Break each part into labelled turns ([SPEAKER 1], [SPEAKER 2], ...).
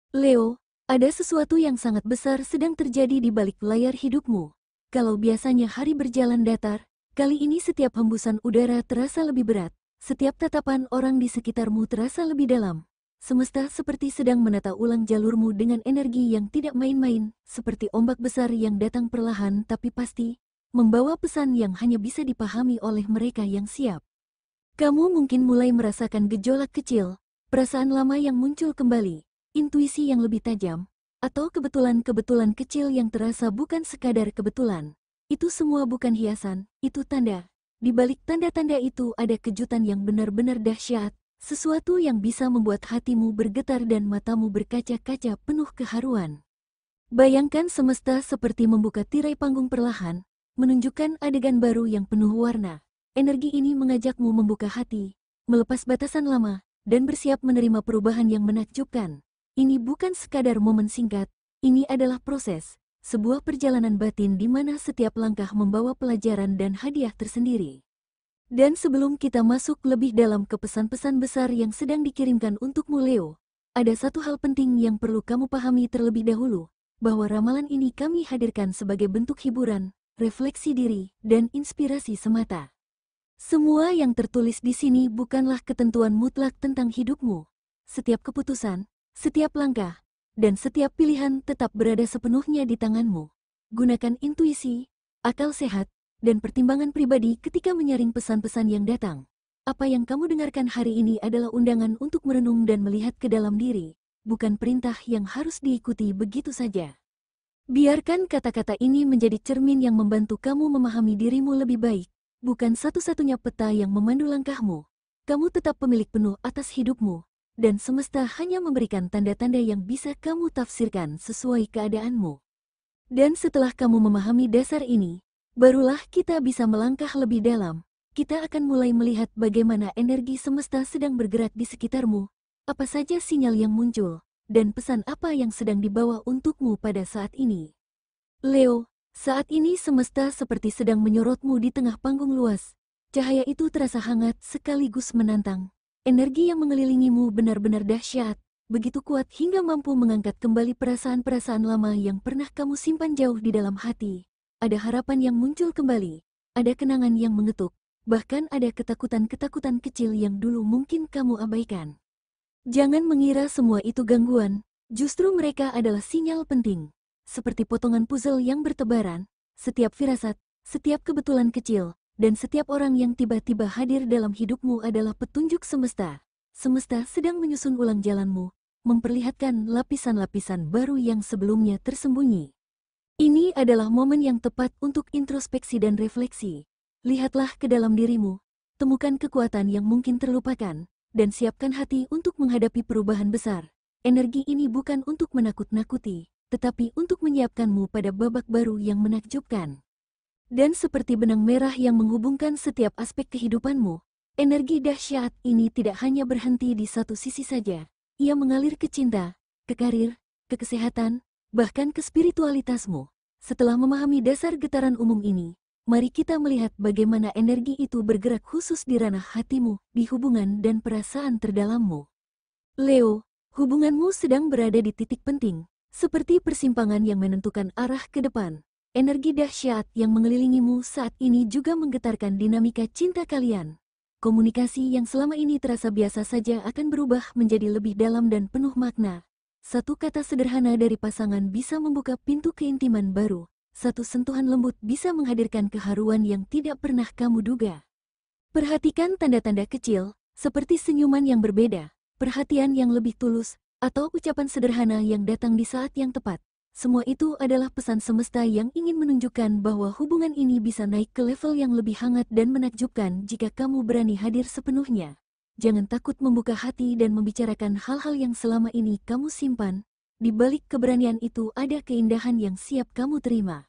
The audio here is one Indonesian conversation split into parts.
[SPEAKER 1] Leo, ada sesuatu yang sangat besar sedang terjadi di balik layar hidupmu. Kalau biasanya hari berjalan datar, kali ini setiap hembusan udara terasa lebih berat, setiap tatapan orang di sekitarmu terasa lebih dalam. Semesta seperti sedang menata ulang jalurmu dengan energi yang tidak main-main, seperti ombak besar yang datang perlahan tapi pasti, membawa pesan yang hanya bisa dipahami oleh mereka yang siap. Kamu mungkin mulai merasakan gejolak kecil, perasaan lama yang muncul kembali, intuisi yang lebih tajam, atau kebetulan-kebetulan kecil yang terasa bukan sekadar kebetulan. Itu semua bukan hiasan, itu tanda. Di balik tanda-tanda itu ada kejutan yang benar-benar dahsyat, sesuatu yang bisa membuat hatimu bergetar dan matamu berkaca-kaca penuh keharuan. Bayangkan semesta seperti membuka tirai panggung perlahan, menunjukkan adegan baru yang penuh warna. Energi ini mengajakmu membuka hati, melepas batasan lama, dan bersiap menerima perubahan yang menakjubkan. Ini bukan sekadar momen singkat, ini adalah proses, sebuah perjalanan batin di mana setiap langkah membawa pelajaran dan hadiah tersendiri. Dan sebelum kita masuk lebih dalam ke pesan-pesan besar yang sedang dikirimkan untukmu Leo, ada satu hal penting yang perlu kamu pahami terlebih dahulu, bahwa ramalan ini kami hadirkan sebagai bentuk hiburan, refleksi diri, dan inspirasi semata. Semua yang tertulis di sini bukanlah ketentuan mutlak tentang hidupmu. Setiap keputusan, setiap langkah, dan setiap pilihan tetap berada sepenuhnya di tanganmu. Gunakan intuisi, akal sehat, dan pertimbangan pribadi ketika menyaring pesan-pesan yang datang. Apa yang kamu dengarkan hari ini adalah undangan untuk merenung dan melihat ke dalam diri, bukan perintah yang harus diikuti begitu saja. Biarkan kata-kata ini menjadi cermin yang membantu kamu memahami dirimu lebih baik, bukan satu-satunya peta yang memandu langkahmu. Kamu tetap pemilik penuh atas hidupmu, dan semesta hanya memberikan tanda-tanda yang bisa kamu tafsirkan sesuai keadaanmu. Dan setelah kamu memahami dasar ini, barulah kita bisa melangkah lebih dalam. Kita akan mulai melihat bagaimana energi semesta sedang bergerak di sekitarmu, apa saja sinyal yang muncul, dan pesan apa yang sedang dibawa untukmu pada saat ini. Leo, saat ini semesta seperti sedang menyorotmu di tengah panggung luas. Cahaya itu terasa hangat sekaligus menantang. Energi yang mengelilingimu benar-benar dahsyat, begitu kuat hingga mampu mengangkat kembali perasaan-perasaan lama yang pernah kamu simpan jauh di dalam hati. Ada harapan yang muncul kembali, ada kenangan yang mengetuk, bahkan ada ketakutan-ketakutan kecil yang dulu mungkin kamu abaikan. Jangan mengira semua itu gangguan, justru mereka adalah sinyal penting. Seperti potongan puzzle yang bertebaran, setiap firasat, setiap kebetulan kecil, dan setiap orang yang tiba-tiba hadir dalam hidupmu adalah petunjuk semesta. Semesta sedang menyusun ulang jalanmu, memperlihatkan lapisan-lapisan baru yang sebelumnya tersembunyi. Ini adalah momen yang tepat untuk introspeksi dan refleksi. Lihatlah ke dalam dirimu, temukan kekuatan yang mungkin terlupakan, dan siapkan hati untuk menghadapi perubahan besar. Energi ini bukan untuk menakut-nakuti, tetapi untuk menyiapkanmu pada babak baru yang menakjubkan. Dan seperti benang merah yang menghubungkan setiap aspek kehidupanmu, energi dahsyat ini tidak hanya berhenti di satu sisi saja. Ia mengalir ke cinta, ke karir, ke kesehatan, bahkan ke spiritualitasmu. Setelah memahami dasar getaran umum ini, mari kita melihat bagaimana energi itu bergerak khusus di ranah hatimu, di hubungan dan perasaan terdalammu. Leo, hubunganmu sedang berada di titik penting, seperti persimpangan yang menentukan arah ke depan. Energi dahsyat yang mengelilingimu saat ini juga menggetarkan dinamika cinta kalian. Komunikasi yang selama ini terasa biasa saja akan berubah menjadi lebih dalam dan penuh makna. Satu kata sederhana dari pasangan bisa membuka pintu keintiman baru. Satu sentuhan lembut bisa menghadirkan keharuan yang tidak pernah kamu duga. Perhatikan tanda-tanda kecil, seperti senyuman yang berbeda, perhatian yang lebih tulus, atau ucapan sederhana yang datang di saat yang tepat. Semua itu adalah pesan semesta yang ingin menunjukkan bahwa hubungan ini bisa naik ke level yang lebih hangat dan menakjubkan jika kamu berani hadir sepenuhnya. Jangan takut membuka hati dan membicarakan hal-hal yang selama ini kamu simpan. Di balik keberanian itu ada keindahan yang siap kamu terima.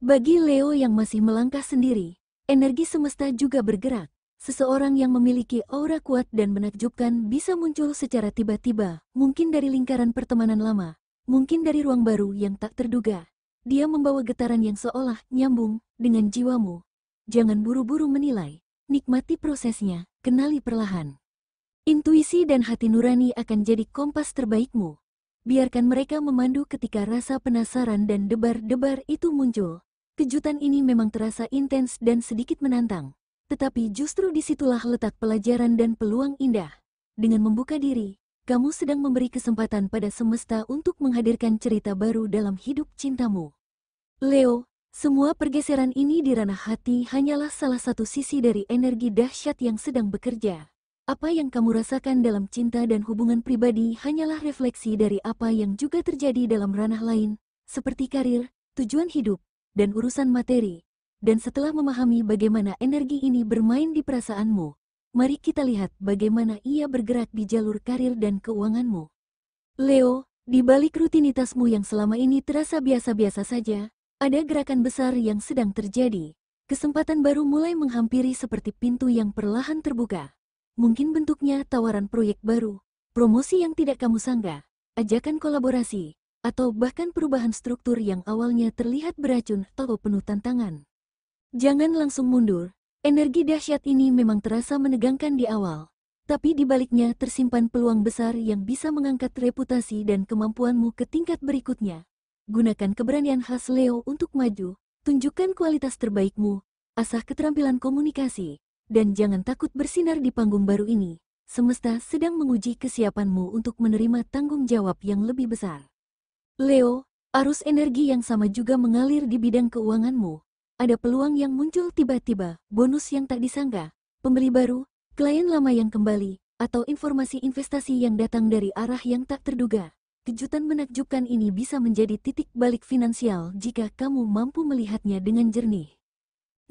[SPEAKER 1] Bagi Leo yang masih melangkah sendiri, energi semesta juga bergerak. Seseorang yang memiliki aura kuat dan menakjubkan bisa muncul secara tiba-tiba, mungkin dari lingkaran pertemanan lama, mungkin dari ruang baru yang tak terduga. Dia membawa getaran yang seolah nyambung dengan jiwamu. Jangan buru-buru menilai, nikmati prosesnya, kenali perlahan. Intuisi dan hati nurani akan jadi kompas terbaikmu. Biarkan mereka memandu ketika rasa penasaran dan debar-debar itu muncul. Kejutan ini memang terasa intens dan sedikit menantang. Tetapi justru disitulah letak pelajaran dan peluang indah. Dengan membuka diri, kamu sedang memberi kesempatan pada semesta untuk menghadirkan cerita baru dalam hidup cintamu. Leo, semua pergeseran ini di ranah hati hanyalah salah satu sisi dari energi dahsyat yang sedang bekerja. Apa yang kamu rasakan dalam cinta dan hubungan pribadi hanyalah refleksi dari apa yang juga terjadi dalam ranah lain, seperti karir, tujuan hidup, dan urusan materi. Dan setelah memahami bagaimana energi ini bermain di perasaanmu, mari kita lihat bagaimana ia bergerak di jalur karir dan keuanganmu. Leo, di balik rutinitasmu yang selama ini terasa biasa-biasa saja, ada gerakan besar yang sedang terjadi. Kesempatan baru mulai menghampiri seperti pintu yang perlahan terbuka. Mungkin bentuknya tawaran proyek baru, promosi yang tidak kamu sangka, ajakan kolaborasi, atau bahkan perubahan struktur yang awalnya terlihat beracun atau penuh tantangan. Jangan langsung mundur. Energi dahsyat ini memang terasa menegangkan di awal, tapi di baliknya tersimpan peluang besar yang bisa mengangkat reputasi dan kemampuanmu ke tingkat berikutnya. Gunakan keberanian khas Leo untuk maju, tunjukkan kualitas terbaikmu, asah keterampilan komunikasi, dan jangan takut bersinar di panggung baru ini. Semesta sedang menguji kesiapanmu untuk menerima tanggung jawab yang lebih besar. Leo, arus energi yang sama juga mengalir di bidang keuanganmu. Ada peluang yang muncul tiba-tiba, bonus yang tak disangka, pembeli baru, klien lama yang kembali, atau informasi investasi yang datang dari arah yang tak terduga. Kejutan menakjubkan ini bisa menjadi titik balik finansial jika kamu mampu melihatnya dengan jernih.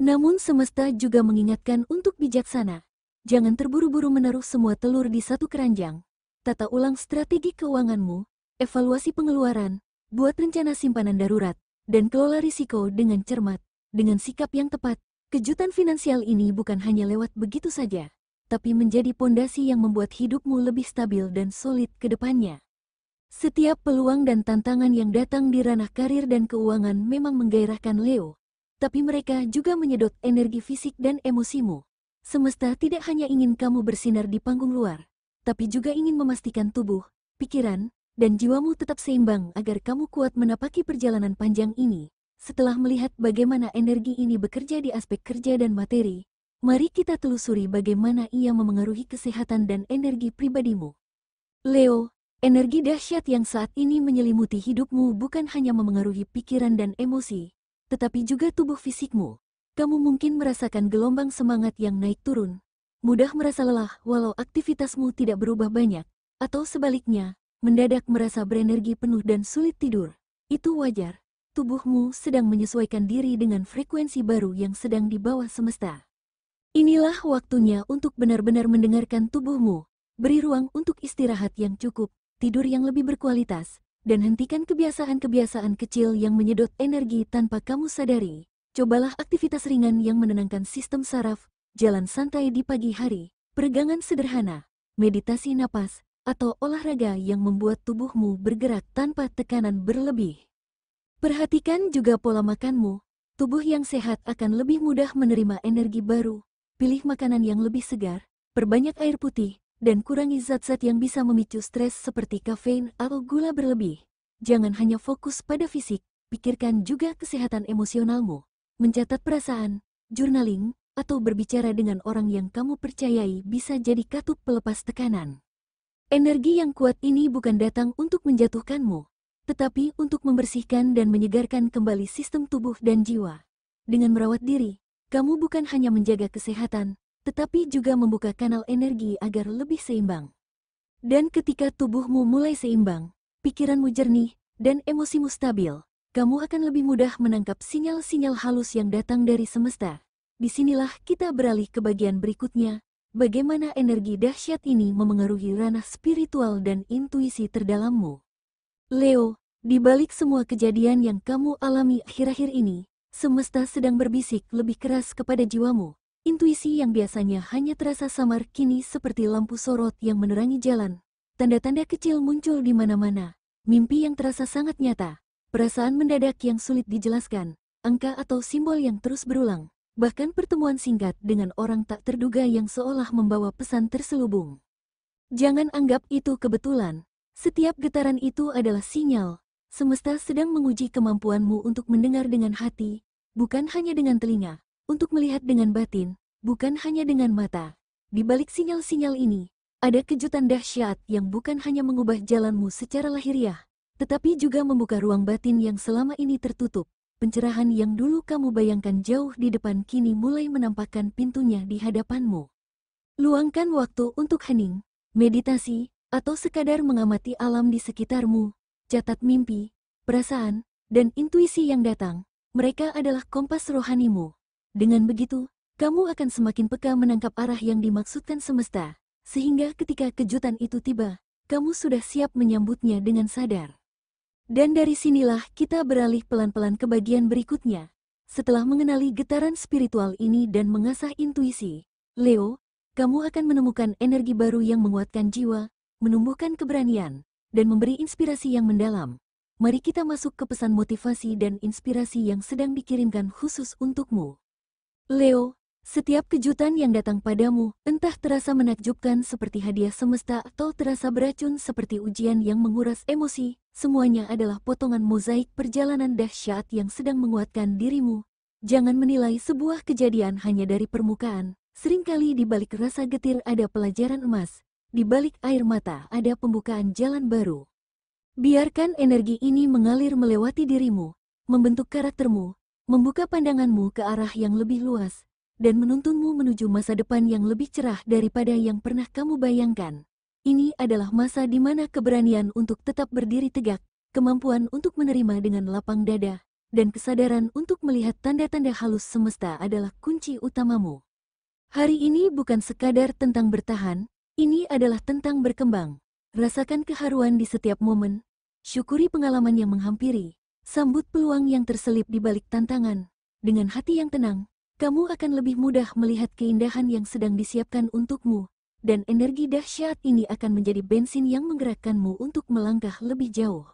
[SPEAKER 1] Namun semesta juga mengingatkan untuk bijaksana. Jangan terburu-buru menaruh semua telur di satu keranjang. Tata ulang strategi keuanganmu, evaluasi pengeluaran, buat rencana simpanan darurat, dan kelola risiko dengan cermat. Dengan sikap yang tepat, kejutan finansial ini bukan hanya lewat begitu saja, tapi menjadi pondasi yang membuat hidupmu lebih stabil dan solid ke depannya. Setiap peluang dan tantangan yang datang di ranah karir dan keuangan memang menggairahkan Leo, tapi mereka juga menyedot energi fisik dan emosimu. Semesta tidak hanya ingin kamu bersinar di panggung luar, tapi juga ingin memastikan tubuh, pikiran, dan jiwamu tetap seimbang agar kamu kuat menapaki perjalanan panjang ini. Setelah melihat bagaimana energi ini bekerja di aspek kerja dan materi, mari kita telusuri bagaimana ia memengaruhi kesehatan dan energi pribadimu. Leo, energi dahsyat yang saat ini menyelimuti hidupmu bukan hanya memengaruhi pikiran dan emosi, tetapi juga tubuh fisikmu. Kamu mungkin merasakan gelombang semangat yang naik turun, mudah merasa lelah walau aktivitasmu tidak berubah banyak, atau sebaliknya, mendadak merasa berenergi penuh dan sulit tidur. Itu wajar. Tubuhmu sedang menyesuaikan diri dengan frekuensi baru yang sedang dibawa semesta. Inilah waktunya untuk benar-benar mendengarkan tubuhmu, beri ruang untuk istirahat yang cukup, tidur yang lebih berkualitas, dan hentikan kebiasaan-kebiasaan kecil yang menyedot energi tanpa kamu sadari. Cobalah aktivitas ringan yang menenangkan sistem saraf, jalan santai di pagi hari, peregangan sederhana, meditasi napas, atau olahraga yang membuat tubuhmu bergerak tanpa tekanan berlebih. Perhatikan juga pola makanmu. Tubuh yang sehat akan lebih mudah menerima energi baru. Pilih makanan yang lebih segar, perbanyak air putih, dan kurangi zat-zat yang bisa memicu stres seperti kafein atau gula berlebih. Jangan hanya fokus pada fisik, pikirkan juga kesehatan emosionalmu. Mencatat perasaan, journaling, atau berbicara dengan orang yang kamu percayai bisa jadi katup pelepas tekanan. Energi yang kuat ini bukan datang untuk menjatuhkanmu, tetapi untuk membersihkan dan menyegarkan kembali sistem tubuh dan jiwa. Dengan merawat diri, kamu bukan hanya menjaga kesehatan, tetapi juga membuka kanal energi agar lebih seimbang. Dan ketika tubuhmu mulai seimbang, pikiranmu jernih, dan emosimu stabil, kamu akan lebih mudah menangkap sinyal-sinyal halus yang datang dari semesta. Disinilah kita beralih ke bagian berikutnya, bagaimana energi dahsyat ini memengaruhi ranah spiritual dan intuisi terdalammu. Leo, di balik semua kejadian yang kamu alami akhir-akhir ini, semesta sedang berbisik lebih keras kepada jiwamu. Intuisi yang biasanya hanya terasa samar kini seperti lampu sorot yang menerangi jalan. Tanda-tanda kecil muncul di mana-mana. Mimpi yang terasa sangat nyata. Perasaan mendadak yang sulit dijelaskan. Angka atau simbol yang terus berulang. Bahkan pertemuan singkat dengan orang tak terduga yang seolah membawa pesan terselubung. Jangan anggap itu kebetulan. Setiap getaran itu adalah sinyal. Semesta sedang menguji kemampuanmu untuk mendengar dengan hati, bukan hanya dengan telinga, untuk melihat dengan batin, bukan hanya dengan mata. Di balik sinyal-sinyal ini, ada kejutan dahsyat yang bukan hanya mengubah jalanmu secara lahiriah, tetapi juga membuka ruang batin yang selama ini tertutup. Pencerahan yang dulu kamu bayangkan jauh di depan kini mulai menampakkan pintunya di hadapanmu. Luangkan waktu untuk hening, meditasi, atau sekadar mengamati alam di sekitarmu. Catat mimpi, perasaan, dan intuisi yang datang. Mereka adalah kompas rohanimu. Dengan begitu, kamu akan semakin peka menangkap arah yang dimaksudkan semesta, sehingga ketika kejutan itu tiba, kamu sudah siap menyambutnya dengan sadar. Dan dari sinilah kita beralih pelan-pelan ke bagian berikutnya. Setelah mengenali getaran spiritual ini dan mengasah intuisi, Leo, kamu akan menemukan energi baru yang menguatkan jiwa, menumbuhkan keberanian, dan memberi inspirasi yang mendalam. Mari kita masuk ke pesan motivasi dan inspirasi yang sedang dikirimkan khusus untukmu. Leo, setiap kejutan yang datang padamu, entah terasa menakjubkan seperti hadiah semesta atau terasa beracun seperti ujian yang menguras emosi, semuanya adalah potongan mozaik perjalanan dahsyat yang sedang menguatkan dirimu. Jangan menilai sebuah kejadian hanya dari permukaan. Seringkali di balik rasa getir ada pelajaran emas, di balik air mata ada pembukaan jalan baru. Biarkan energi ini mengalir melewati dirimu, membentuk karaktermu, membuka pandanganmu ke arah yang lebih luas, dan menuntunmu menuju masa depan yang lebih cerah daripada yang pernah kamu bayangkan. Ini adalah masa di mana keberanian untuk tetap berdiri tegak, kemampuan untuk menerima dengan lapang dada, dan kesadaran untuk melihat tanda-tanda halus semesta adalah kunci utamamu. Hari ini bukan sekadar tentang bertahan, ini adalah tentang berkembang. Rasakan keharuan di setiap momen, syukuri pengalaman yang menghampiri, sambut peluang yang terselip di balik tantangan. Dengan hati yang tenang, kamu akan lebih mudah melihat keindahan yang sedang disiapkan untukmu, dan energi dahsyat ini akan menjadi bensin yang menggerakkanmu untuk melangkah lebih jauh.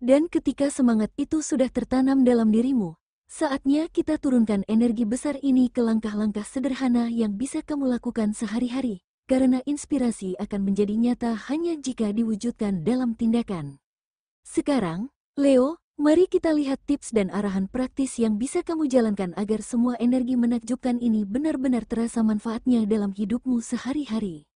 [SPEAKER 1] Dan ketika semangat itu sudah tertanam dalam dirimu, saatnya kita turunkan energi besar ini ke langkah-langkah sederhana yang bisa kamu lakukan sehari-hari, karena inspirasi akan menjadi nyata hanya jika diwujudkan dalam tindakan. Sekarang, Leo, mari kita lihat tips dan arahan praktis yang bisa kamu jalankan agar semua energi menakjubkan ini benar-benar terasa manfaatnya dalam hidupmu sehari-hari.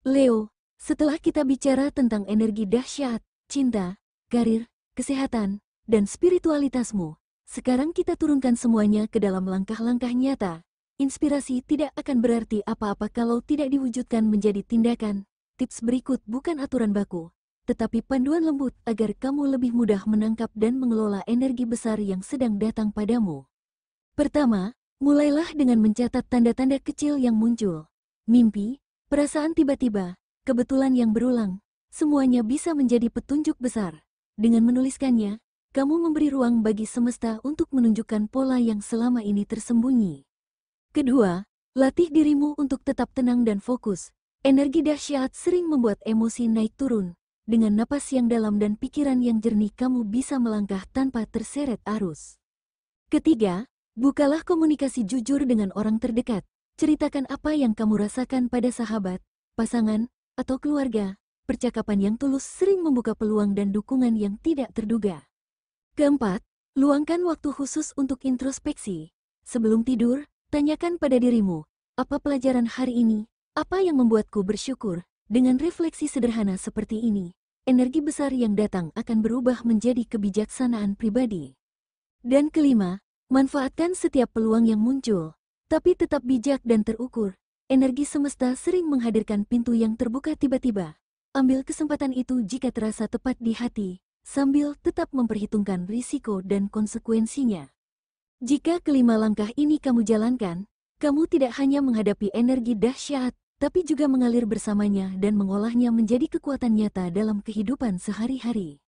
[SPEAKER 1] Leo, setelah kita bicara tentang energi dahsyat, cinta, karir, kesehatan, dan spiritualitasmu, sekarang kita turunkan semuanya ke dalam langkah-langkah nyata. Inspirasi tidak akan berarti apa-apa kalau tidak diwujudkan menjadi tindakan. Tips berikut bukan aturan baku, tetapi panduan lembut agar kamu lebih mudah menangkap dan mengelola energi besar yang sedang datang padamu. Pertama, mulailah dengan mencatat tanda-tanda kecil yang muncul. Mimpi, perasaan tiba-tiba, kebetulan yang berulang, semuanya bisa menjadi petunjuk besar. Dengan menuliskannya, kamu memberi ruang bagi semesta untuk menunjukkan pola yang selama ini tersembunyi. Kedua, latih dirimu untuk tetap tenang dan fokus. Energi dahsyat sering membuat emosi naik turun. Dengan napas yang dalam dan pikiran yang jernih kamu bisa melangkah tanpa terseret arus. Ketiga, bukalah komunikasi jujur dengan orang terdekat. Ceritakan apa yang kamu rasakan pada sahabat, pasangan, atau keluarga. Percakapan yang tulus sering membuka peluang dan dukungan yang tidak terduga. Keempat, luangkan waktu khusus untuk introspeksi. Sebelum tidur, tanyakan pada dirimu, apa pelajaran hari ini? Apa yang membuatku bersyukur? Dengan refleksi sederhana seperti ini, energi besar yang datang akan berubah menjadi kebijaksanaan pribadi. Dan kelima, manfaatkan setiap peluang yang muncul, tapi tetap bijak dan terukur. Energi semesta sering menghadirkan pintu yang terbuka tiba-tiba. Ambil kesempatan itu jika terasa tepat di hati, sambil tetap memperhitungkan risiko dan konsekuensinya. Jika kelima langkah ini kamu jalankan, kamu tidak hanya menghadapi energi dahsyat, tapi juga mengalir bersamanya dan mengolahnya menjadi kekuatan nyata dalam kehidupan sehari-hari.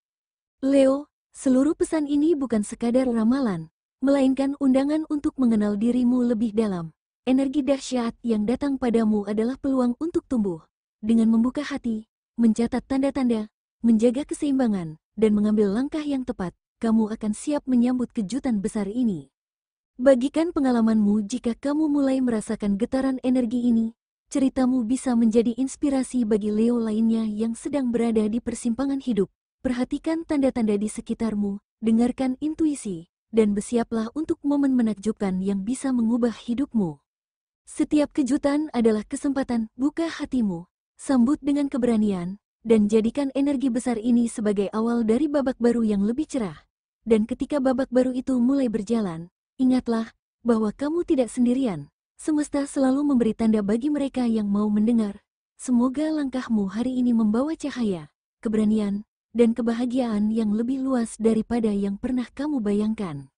[SPEAKER 1] Leo, seluruh pesan ini bukan sekadar ramalan, melainkan undangan untuk mengenal dirimu lebih dalam. Energi dahsyat yang datang padamu adalah peluang untuk tumbuh. Dengan membuka hati, mencatat tanda-tanda, menjaga keseimbangan, dan mengambil langkah yang tepat, kamu akan siap menyambut kejutan besar ini. Bagikan pengalamanmu jika kamu mulai merasakan getaran energi ini, Ceritamu bisa menjadi inspirasi bagi Leo lainnya yang sedang berada di persimpangan hidup. Perhatikan tanda-tanda di sekitarmu, dengarkan intuisi, dan bersiaplah untuk momen menakjubkan yang bisa mengubah hidupmu. Setiap kejutan adalah kesempatan, buka hatimu, sambut dengan keberanian, dan jadikan energi besar ini sebagai awal dari babak baru yang lebih cerah. Dan ketika babak baru itu mulai berjalan, ingatlah bahwa kamu tidak sendirian. Semesta selalu memberi tanda bagi mereka yang mau mendengar. Semoga langkahmu hari ini membawa cahaya, keberanian, dan kebahagiaan yang lebih luas daripada yang pernah kamu bayangkan.